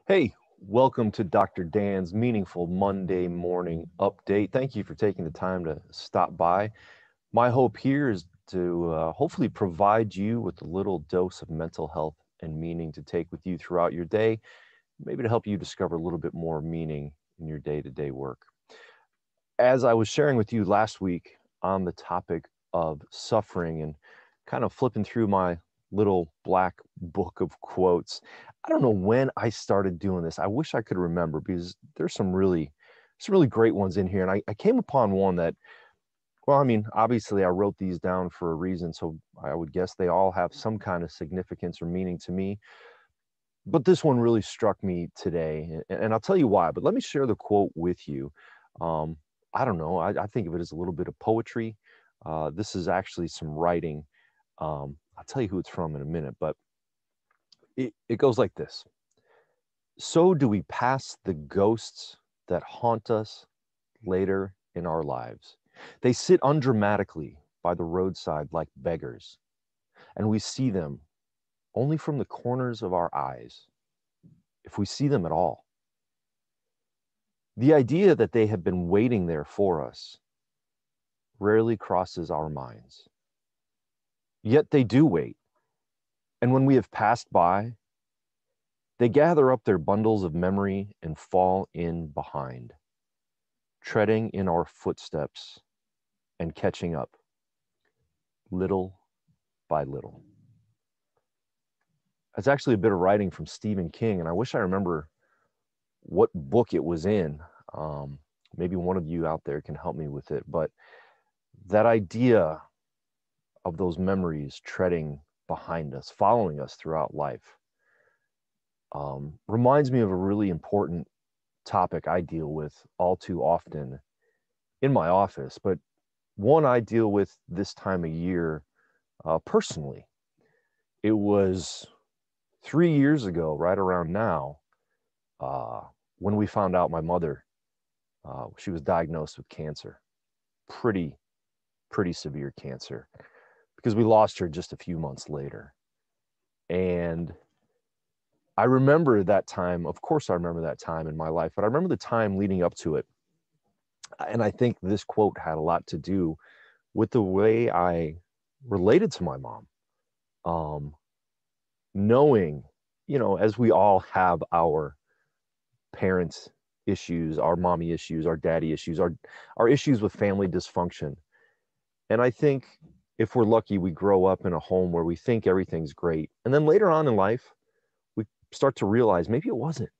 Hey, welcome to Dr. Dan's Meaningful Monday Morning Update. Thank you for taking the time to stop by. My hope here is to hopefully provide you with a little dose of mental health and meaning to take with you throughout your day, maybe to help you discover a little bit more meaning in your day to day work. As I was sharing with you last week on the topic of suffering and kind of flipping through my little black book of quotes, I don't know when I started doing this. I wish I could remember because there's some really great ones in here. And I came upon one that, well, I mean, obviously I wrote these down for a reason. So I would guess they all have some kind of significance or meaning to me. But this one really struck me today. And I'll tell you why. But let me share the quote with you. Um, I don't know. I think of it as a little bit of poetry. This is actually some writing. I'll tell you who it's from in a minute, but it goes like this. So do we pass the ghosts that haunt us later in our lives. They sit undramatically by the roadside like beggars, and we see them only from the corners of our eyes, if we see them at all. The idea that they have been waiting there for us rarely crosses our minds. Yet they do wait, and when we have passed by, they gather up their bundles of memory and fall in behind, treading in our footsteps and catching up, little by little. That's actually a bit of writing from Stephen King, and I wish I remember what book it was in. Um, Maybe one of you out there can help me with it. But that idea of those memories treading behind us, following us throughout life, reminds me of a really important topic I deal with all too often in my office, but one I deal with this time of year personally. It was 3 years ago, right around now, uh, when we found out my mother, she was diagnosed with cancer, pretty, pretty severe cancer, because we lost her just a few months later. And I remember that time. Of course, I remember that time in my life, but I remember the time leading up to it. And I think this quote had a lot to do with the way I related to my mom. Um, Knowing, as we all have our parents issues, our mommy issues, our daddy issues, our issues with family dysfunction. And I think if we're lucky, we grow up in a home where we think everything's great. And then later on in life, we start to realize maybe it wasn't.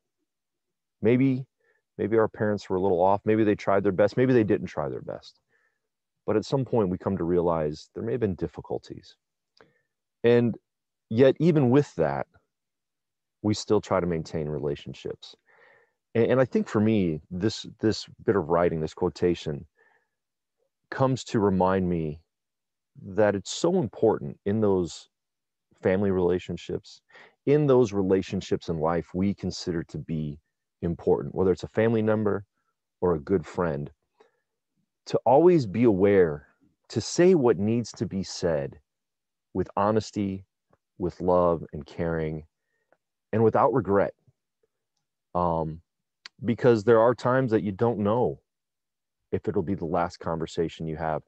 Maybe maybe our parents were a little off, maybe they tried their best, maybe they didn't try their best. But at some point we come to realize there may have been difficulties. And yet even with that, we still try to maintain relationships. And I think for me, this bit of writing, this quotation, comes to remind me that it's so important in those family relationships, in those relationships in life we consider to be important, whether it's a family member or a good friend, to always be aware to say what needs to be said with honesty, with love and caring, and without regret. Um, because there are times that you don't know if it'll be the last conversation you have.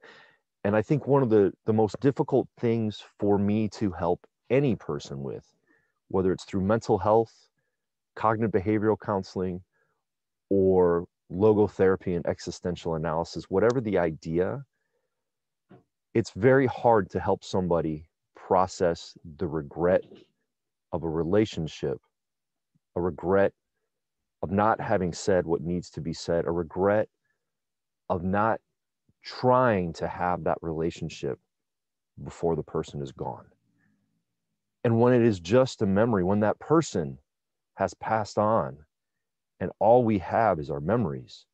And I think one of the most difficult things for me to help any person with, whether it's through mental health, cognitive behavioral counseling, or logotherapy and existential analysis, whatever the idea, it's very hard to help somebody process the regret of a relationship, a regret of not having said what needs to be said, a regret of not trying to have that relationship before the person is gone. And when it is just a memory, when that person has passed on and all we have is our memories,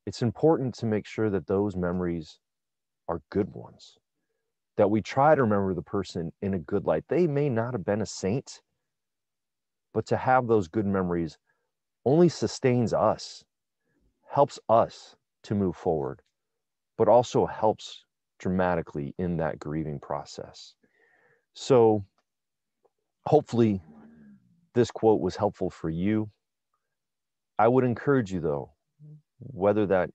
it's important to make sure that those memories are good ones, that we try to remember the person in a good light. They may not have been a saint, but to have those good memories only sustains us, helps us to move forward, but also helps dramatically in that grieving process. So hopefully this quote was helpful for you. I would encourage you, though, whether that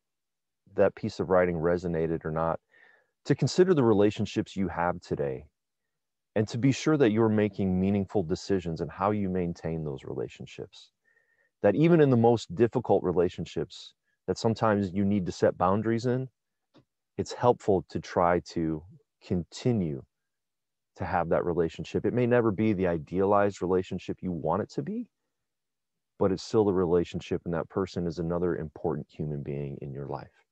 piece of writing resonated or not, to consider the relationships you have today and to be sure that you're making meaningful decisions in how you maintain those relationships. That even in the most difficult relationships that sometimes you need to set boundaries in, it's helpful to try to continue to have that relationship. It may never be the idealized relationship you want it to be, but it's still the relationship, and that person is another important human being in your life.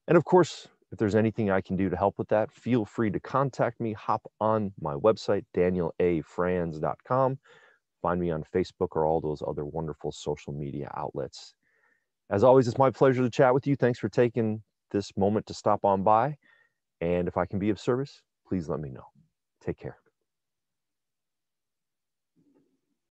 And of course, if there's anything I can do to help with that, feel free to contact me. Hop on my website, danielafranz.com. Find me on Facebook or all those other wonderful social media outlets. As always, it's my pleasure to chat with you. Thanks for taking this moment to stop on by. And if I can be of service, please let me know. Take care.